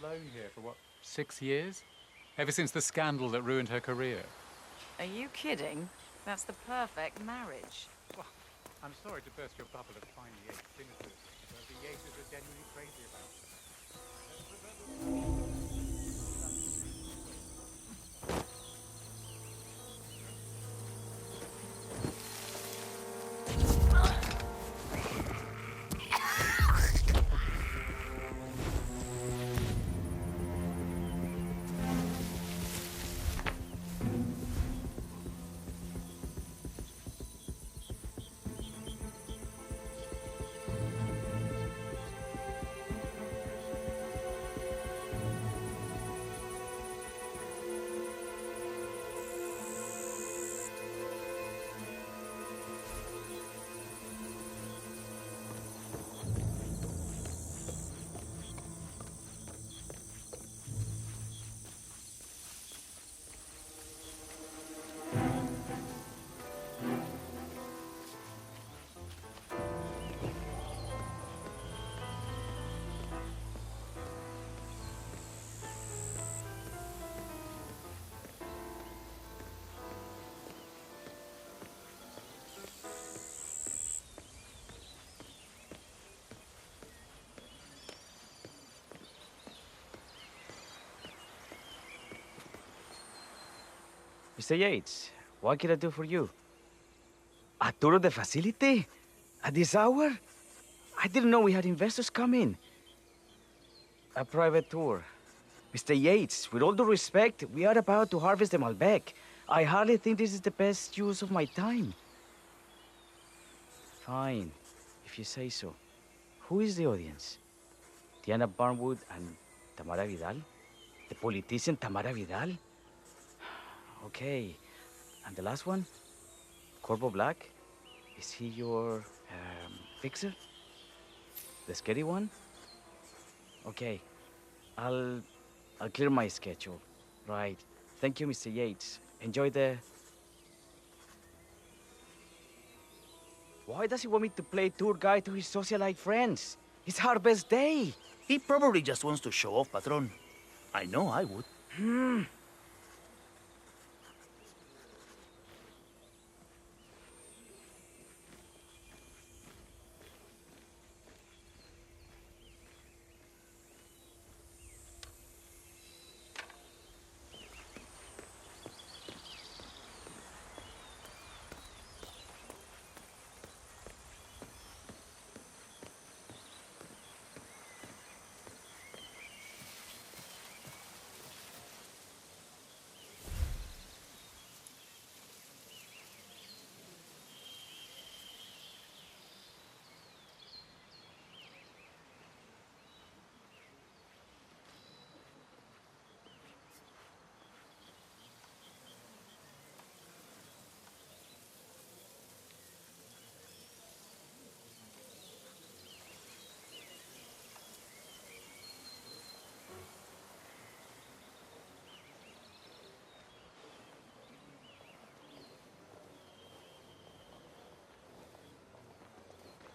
alone here for, what, 6 years? Ever since the scandal that ruined her career. Are you kidding? That's the perfect marriage. Well, I'm sorry to burst your bubble of finding Yates cynicism, but the Yates are genuinely crazy about it. Mr. Yates, what can I do for you? A tour of the facility? At this hour? I didn't know we had investors come in. A private tour. Mr. Yates, with all due respect, we are about to harvest the Malbec. I hardly think this is the best use of my time. Fine, if you say so. Who is the audience? Diana Barnwood and Tamara Vidal? The politician Tamara Vidal? Okay. And the last one? Corvo Black? Is he your, fixer? The scary one? Okay. I'll clear my schedule. Right. Thank you, Mr. Yates. Enjoy the... Why does he want me to play tour guide to his socialite friends? It's Harvest Day! He probably just wants to show off, Patron. I know I would.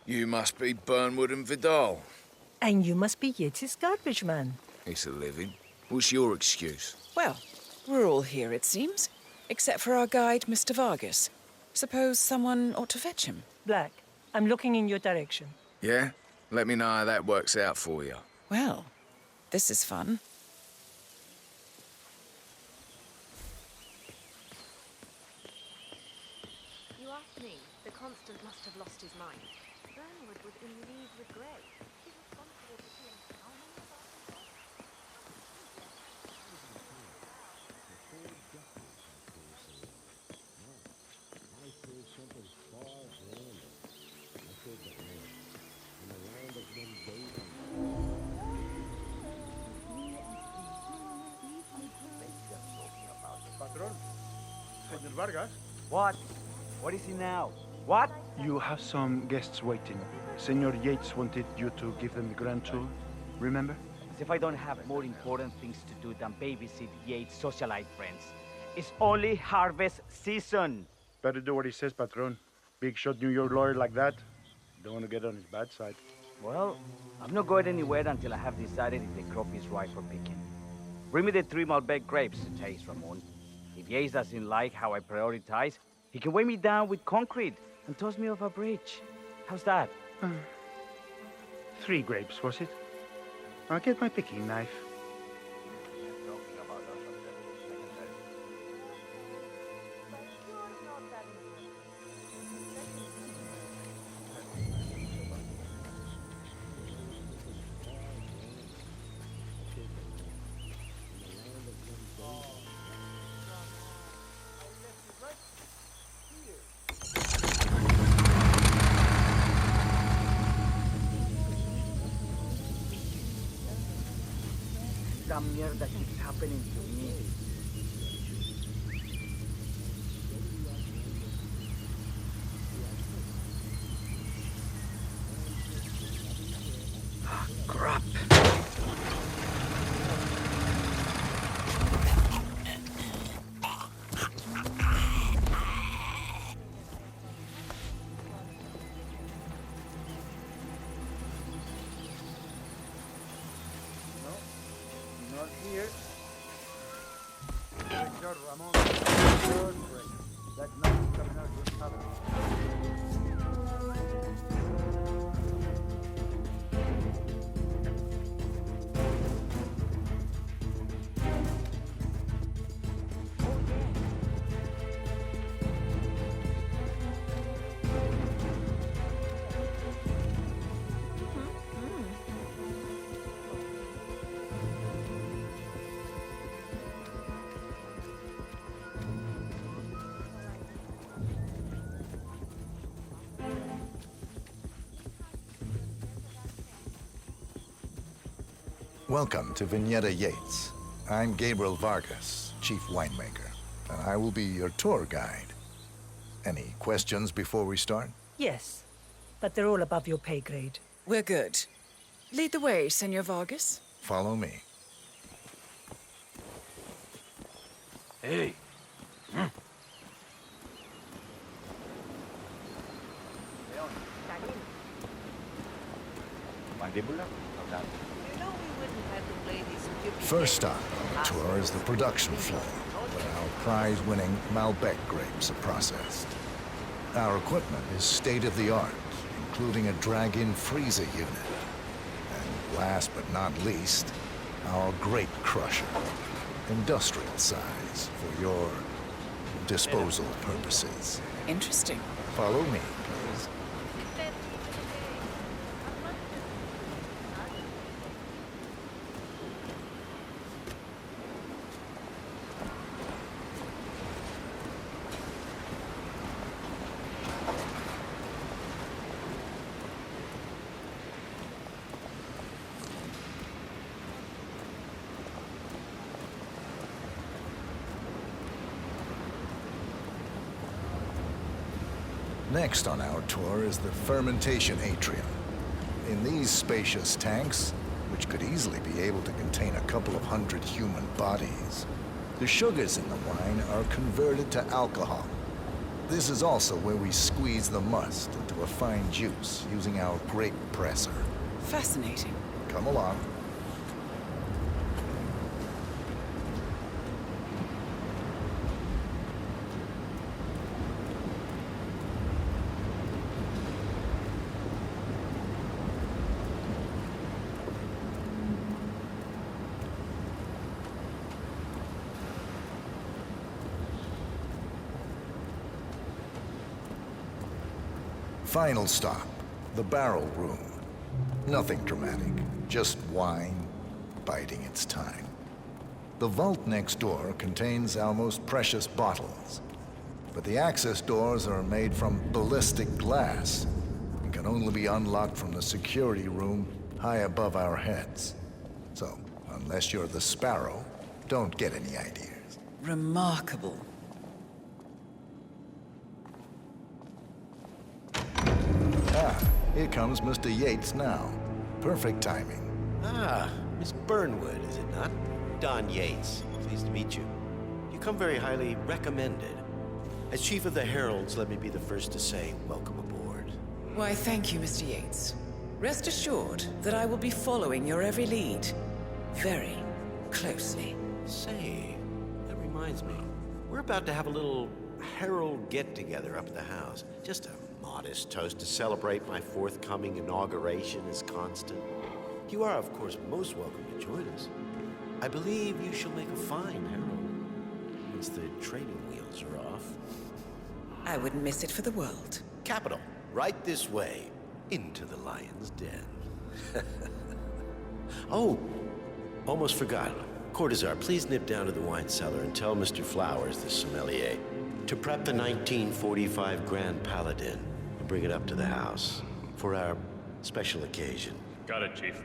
You must be Burnwood and Vidal. And you must be Yates's garbage man. It's a living. What's your excuse? Well, we're all here, it seems. Except for our guide, Mr. Vargas. Suppose someone ought to fetch him. Black, I'm looking in your direction. Yeah? Let me know how that works out for you. Well, this is fun. You asked me. The Constant must have lost his mind. Burnwood was in league with Grey. He's responsible for killing how many of us? Patron, Senor Vargas. What? What is he now? What? You have some guests waiting. Senor Yates wanted you to give them the grand tour. Remember? As if I don't have more important things to do than babysit Yates' socialite friends. It's only harvest season. Better do what he says, Patron. Big shot New York lawyer like that. Don't want to get on his bad side. Well, I'm not going anywhere until I have decided if the crop is right for picking. Bring me the 3 Malbec grapes to taste, Ramon. If Yates doesn't like how I prioritize, he can weigh me down with concrete and toss me off a bridge. How's that? 3 grapes, was it? I'll get my picking knife. But you're not that innocent. Esta mierda keeps happening to me. Ah, crap. Not here. Good job, Ramon. Good break. That nothing's coming out with paladin. Welcome to Vignetta Yates. I'm Gabriel Vargas, chief winemaker, and I will be your tour guide. Any questions before we start? Yes, but they're all above your pay grade. We're good. Lead the way, Senor Vargas. Follow me. Hey. Mandíbula? First stop on the tour is the production floor, where our prize-winning Malbec grapes are processed. Our equipment is state-of-the-art, including a drag-in freezer unit. And last but not least, our grape crusher, industrial size for your disposal purposes. Interesting. Follow me, please. Next on our tour is the fermentation atrium. In these spacious tanks, which could easily be able to contain a couple of hundred human bodies, the sugars in the wine are converted to alcohol. This is also where we squeeze the must into a fine juice using our grape presser. Fascinating. Come along. Final stop, the barrel room. Nothing dramatic, just wine biding its time. The vault next door contains our most precious bottles, but the access doors are made from ballistic glass and can only be unlocked from the security room high above our heads. So, unless you're the Sparrow, don't get any ideas. Remarkable. Here comes Mr. Yates now. Perfect timing. Ah, Miss Burnwood, is it not? Don Yates. Pleased to meet you. You come very highly recommended. As Chief of the Heralds, let me be the first to say welcome aboard. Why, thank you, Mr. Yates. Rest assured that I will be following your every lead. Very closely. Say, that reminds me. We're about to have a little herald get-together up at the house. Just a modest toast to celebrate my forthcoming inauguration as constant. You are, of course, most welcome to join us. I believe you shall make a fine herald once the training wheels are off. I wouldn't miss it for the world. Capital. Right this way. Into the lion's den. Oh, almost forgot. Cortazar, please nip down to the wine cellar and tell Mr. Flowers, the sommelier, to prep the 1945 Grand Paladin and bring it up to the house for our special occasion. Got it, Chief.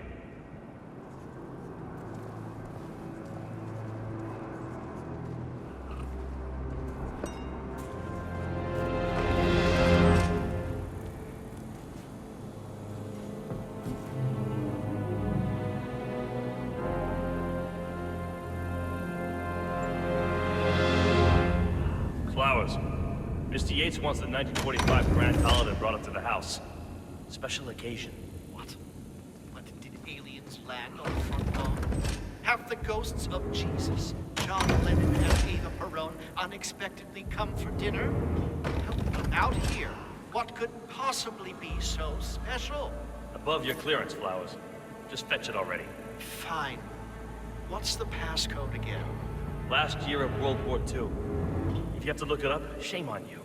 Mr. Yates wants the 1945 Grand Paladin brought up to the house. Special occasion. What? What, did aliens land on the front lawn? Have the ghosts of Jesus, John Lennon, and Eva Perón unexpectedly come for dinner? Help me out here. What could possibly be so special? Above your clearance, Flowers. Just fetch it already. Fine. What's the passcode again? Last year of World War II. If you have to look it up, shame on you.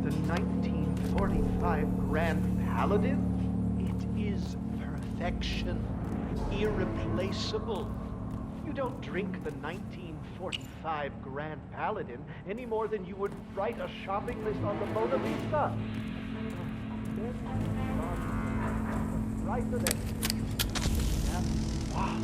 The 1945 Grand Paladin? It is perfection. Irreplaceable. You don't drink the 1945 Grand Paladin any more than you would write a shopping list on the Mona Lisa. Right to that. Wow.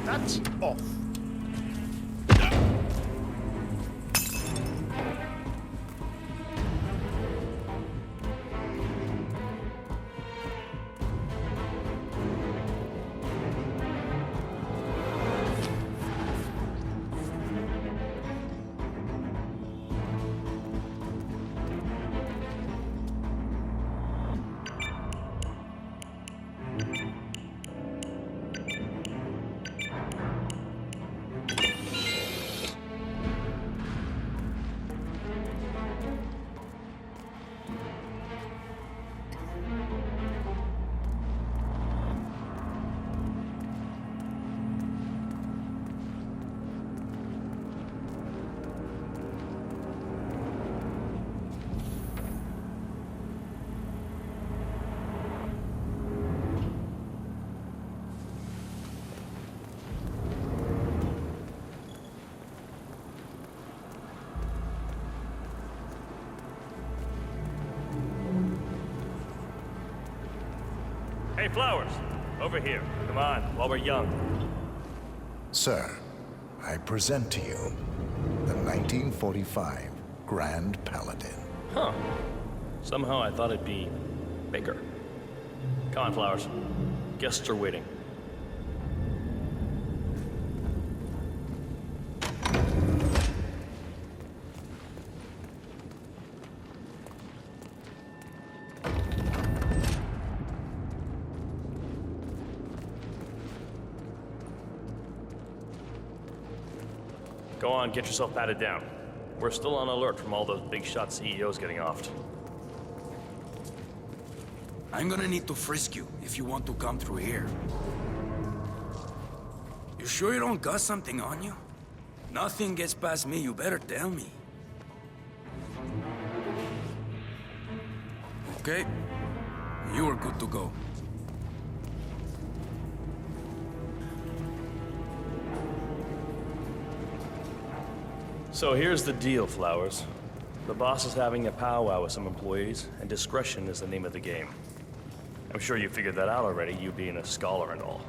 That's off. Hey, Flowers, over here. Come on, while we're young. Sir, I present to you the 1945 Grand Paladin. Huh. Somehow I thought it'd be bigger. Come on, Flowers. Guests are waiting. Go on, get yourself patted down. We're still on alert from all those big shot CEOs getting offed. I'm gonna need to frisk you if you want to come through here. You sure you don't got something on you? Nothing gets past me, you better tell me. Okay, you are good to go. So here's the deal, Flowers. The boss is having a powwow with some employees, and discretion is the name of the game. I'm sure you figured that out already, you being a scholar and all.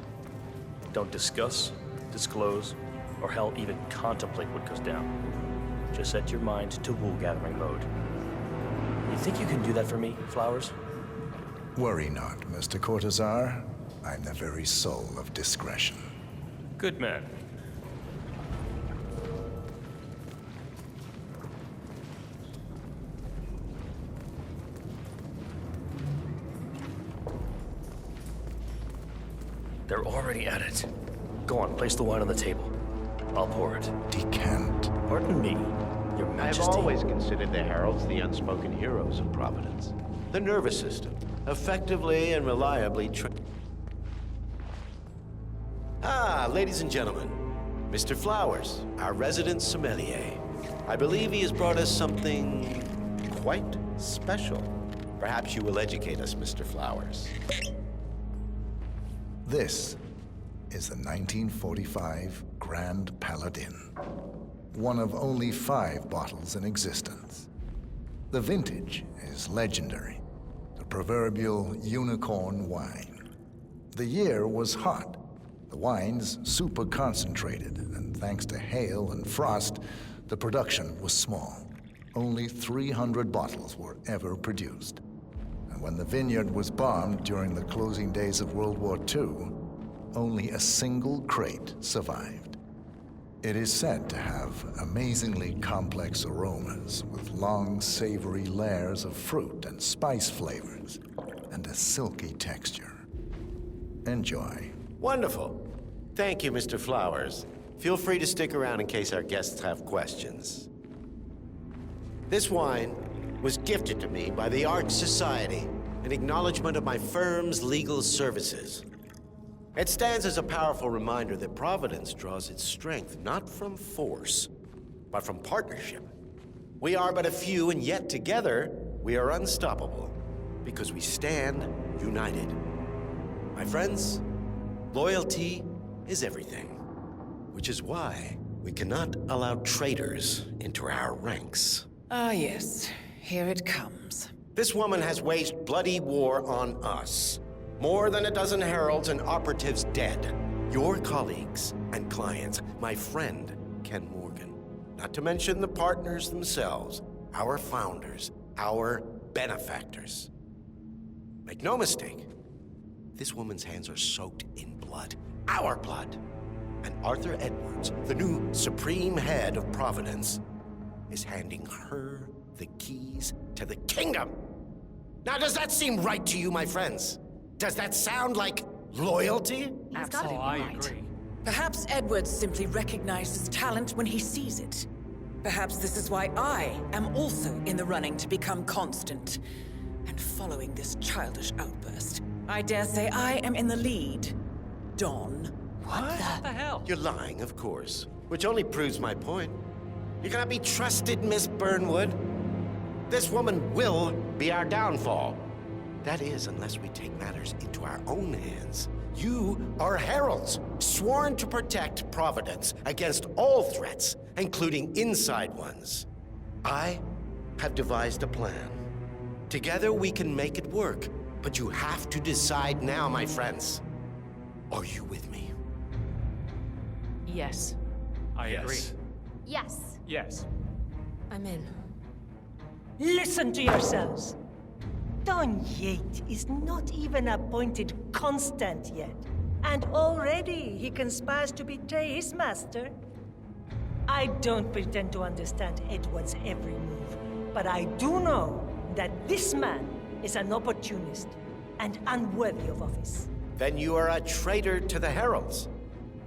Don't discuss, disclose, or hell, even contemplate what goes down. Just set your mind to wool-gathering mode. You think you can do that for me, Flowers? Worry not, Mr. Cortazar. I'm the very soul of discretion. Good man. They're already at it. Go on, place the wine on the table. I'll pour it. Decant. Pardon me, Your Majesty. I've always considered the heralds the unspoken heroes of Providence. The nervous system, effectively and reliably ladies and gentlemen, Mr. Flowers, our resident sommelier. I believe he has brought us something quite special. Perhaps you will educate us, Mr. Flowers. This is the 1945 Grand Paladin, one of only 5 bottles in existence. The vintage is legendary, the proverbial unicorn wine. The year was hot, the wine's super concentrated, and thanks to hail and frost, the production was small. Only 300 bottles were ever produced. And when the vineyard was bombed during the closing days of World War II, only a single crate survived. It is said to have amazingly complex aromas with long, savory layers of fruit and spice flavors, and a silky texture. Enjoy. Wonderful. Thank you, Mr. Flowers. Feel free to stick around in case our guests have questions. This wine was gifted to me by the Art Society in acknowledgement of my firm's legal services. It stands as a powerful reminder that Providence draws its strength not from force, but from partnership. We are but a few, and yet together we are unstoppable because we stand united. My friends, loyalty is everything, which is why we cannot allow traitors into our ranks. Ah, yes. Here it comes. This woman has waged bloody war on us. More than a dozen heralds and operatives dead. Your colleagues and clients, my friend, Ken Morgan. Not to mention the partners themselves, our founders, our benefactors. Make no mistake, this woman's hands are soaked in blood. Our blood. And Arthur Edwards, the new supreme head of Providence, is handing her the keys to the kingdom. Now, does that seem right to you, my friends? Does that sound like loyalty? Absolutely I right. agree. Perhaps Edwards simply recognizes talent when he sees it. Perhaps this is why I am also in the running to become constant. And following this childish outburst, I dare say I am in the lead. Don. What the hell? You're lying, of course. Which only proves my point. You cannot be trusted, Miss Burnwood. This woman will be our downfall. That is, unless we take matters into our own hands. You are heralds, sworn to protect Providence against all threats, including inside ones. I have devised a plan. Together we can make it work, but you have to decide now, my friends. Are you with me? Yes. I agree. Yes. Yes. I'm in. Listen to yourselves. Don Yates is not even appointed constant yet. And already he conspires to betray his master. I don't pretend to understand Edward's every move, but I do know that this man is an opportunist and unworthy of office. Then you are a traitor to the heralds.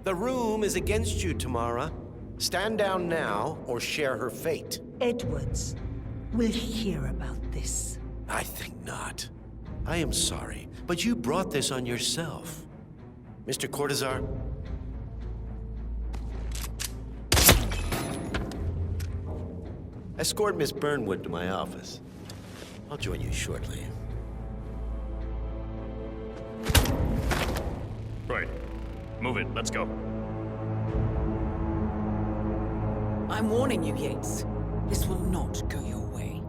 The room is against you, Tamara. Stand down now or share her fate. Edwards will hear about this. I think not. I am sorry, but you brought this on yourself. Mr. Cortazar? Escort Miss Burnwood to my office. I'll join you shortly. Right. Move it. Let's go. I'm warning you, Yates. This will not go your way.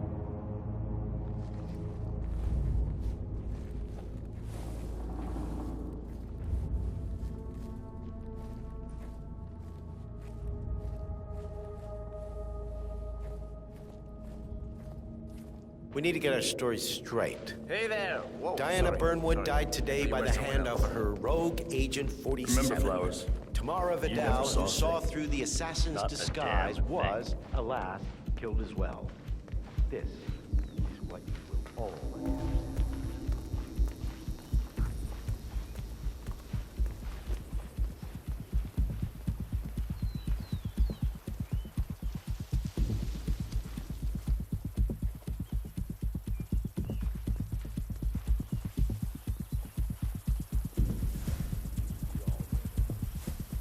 We need to get our story straight. Hey there. Whoa, Diana sorry. Burnwood died today You by were the someone hand else. of her rogue Agent 47. Remember, Flowers. Tamara You never Vidal, saw who saw things. through the assassin's Not a disguise, damn thing. was... Alas, killed as well. This is what you will all understand.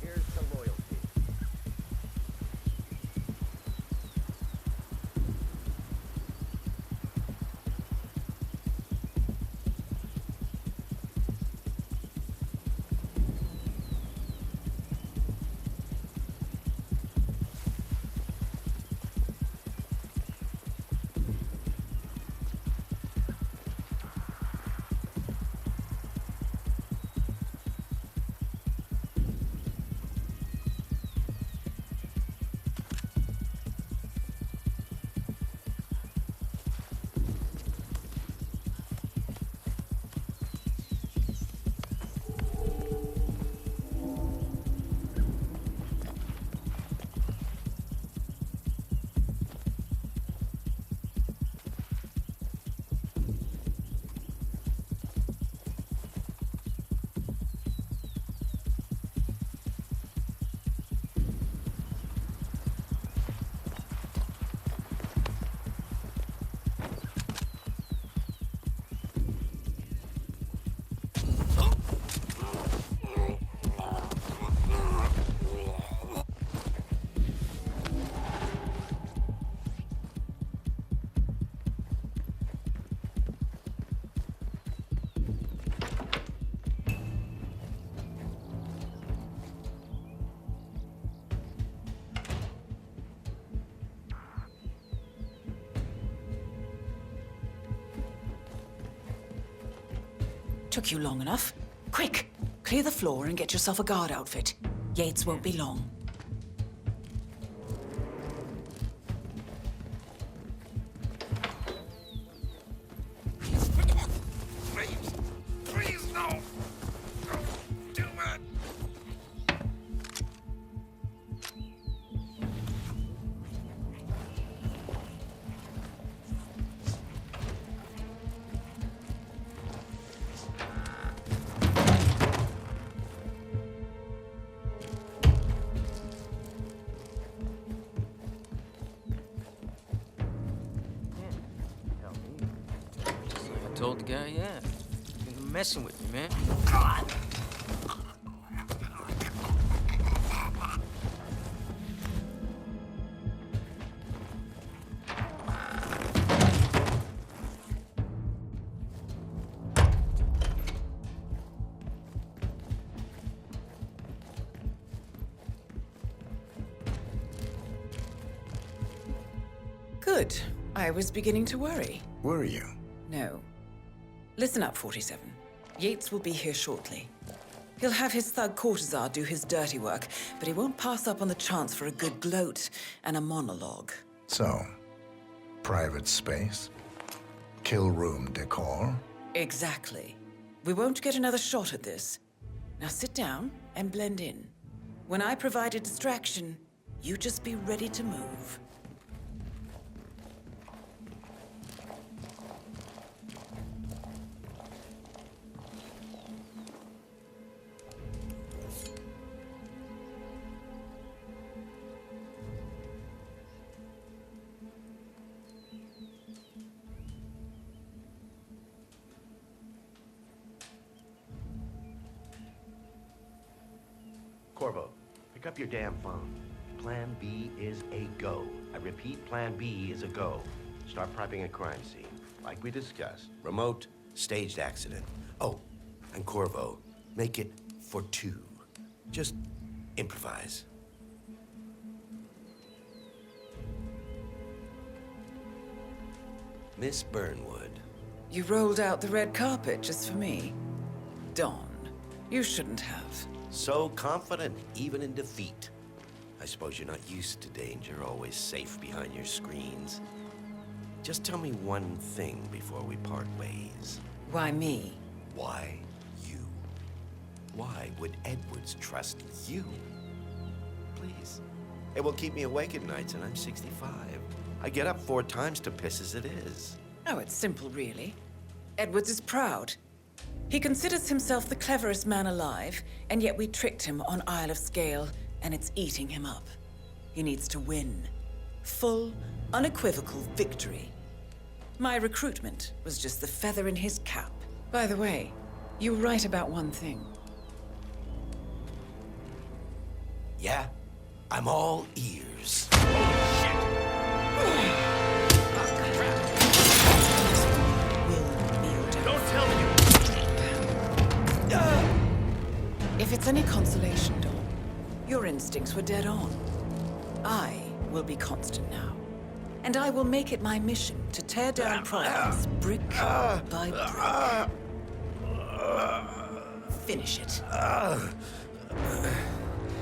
Here's the loyalty. Took you long enough. Quick! Clear the floor and get yourself a guard outfit. Yates won't be long. Please, no! Don't do it! Just like I told the guy, yeah. You're messing with me, man. Good. I was beginning to worry. Were you? No. Listen up, 47. Yates will be here shortly. He'll have his thug Cortazar do his dirty work, but he won't pass up on the chance for a good gloat and a monologue. So, private space? Kill room decor? Exactly. We won't get another shot at this. Now sit down and blend in. When I provide a distraction, you just be ready to move. Corvo, pick up your damn phone. Plan B is a go. I repeat, Plan B is a go. Start prepping a crime scene, like we discussed. Remote, staged accident. Oh, and Corvo, make it for 2. Just improvise. Miss Burnwood. You rolled out the red carpet just for me? Don, you shouldn't have. So confident, even in defeat. I suppose you're not used to danger, always safe behind your screens. Just tell me one thing before we part ways. Why me? Why you? Why would Edwards trust you? Please. It will keep me awake at nights, and I'm 65. I get up 4 times to piss as it is. Oh, it's simple, really. Edwards is proud. He considers himself the cleverest man alive, and yet we tricked him on Isle of Scale, and it's eating him up. He needs to win. Full, unequivocal victory. My recruitment was just the feather in his cap. By the way, you were right about one thing. Yeah? I'm all ears. Don't tell me! If it's any consolation, Dawn, your instincts were dead on. I will be constant now. And I will make it my mission to tear down Providence brick by brick. Finish it.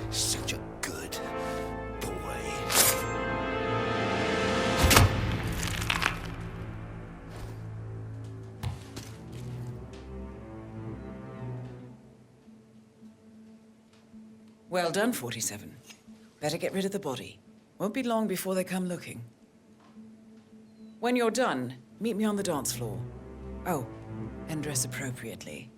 Such a good boy. Well done, 47. Better get rid of the body. Won't be long before they come looking. When you're done, meet me on the dance floor. Oh, and dress appropriately.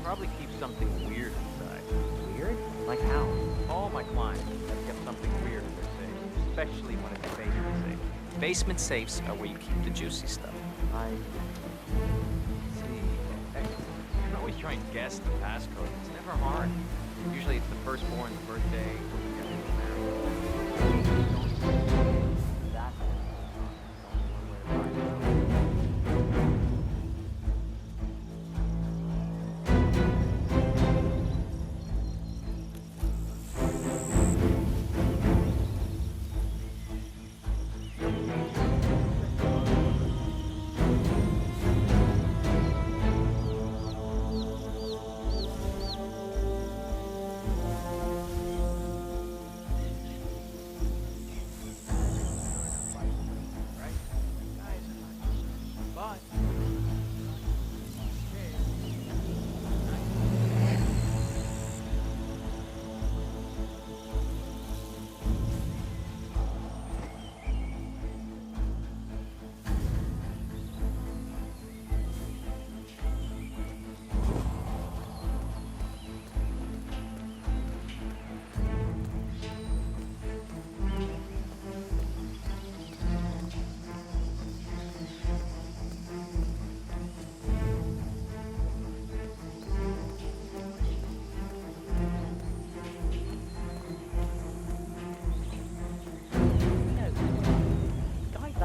Probably keep something weird inside. Weird? Like how? All my clients have kept something weird in their safe, especially when it's a basement safe. Basement safes are where you keep the juicy stuff. I see. You can always try and guess the passcode. It's never hard. Usually it's the firstborn's birthday or the guy who's married. That's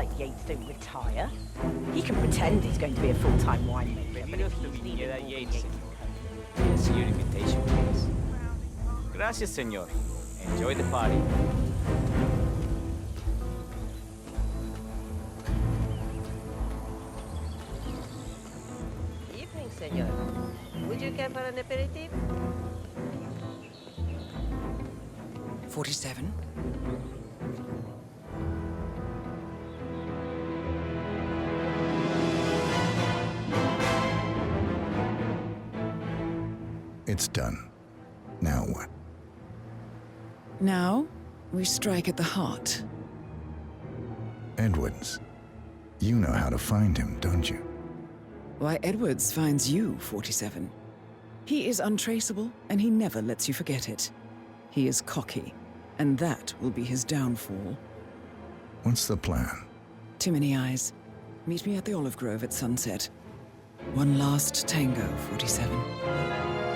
like Yates don't retire. He can pretend he's going to be a full-time winemaker, but Bienvenidos if to he's Viñeda leaving Yates. Here's your invitation, please. Gracias, señor. Enjoy the party. Evening, senor. Would you care for an aperitif? 47. It's done. Now what? Now, we strike at the heart. Edwards. You know how to find him, don't you? Why, Edwards finds you, 47. He is untraceable, and he never lets you forget it. He is cocky, and that will be his downfall. What's the plan? Too many eyes. Meet me at the Olive Grove at sunset. One last tango, 47.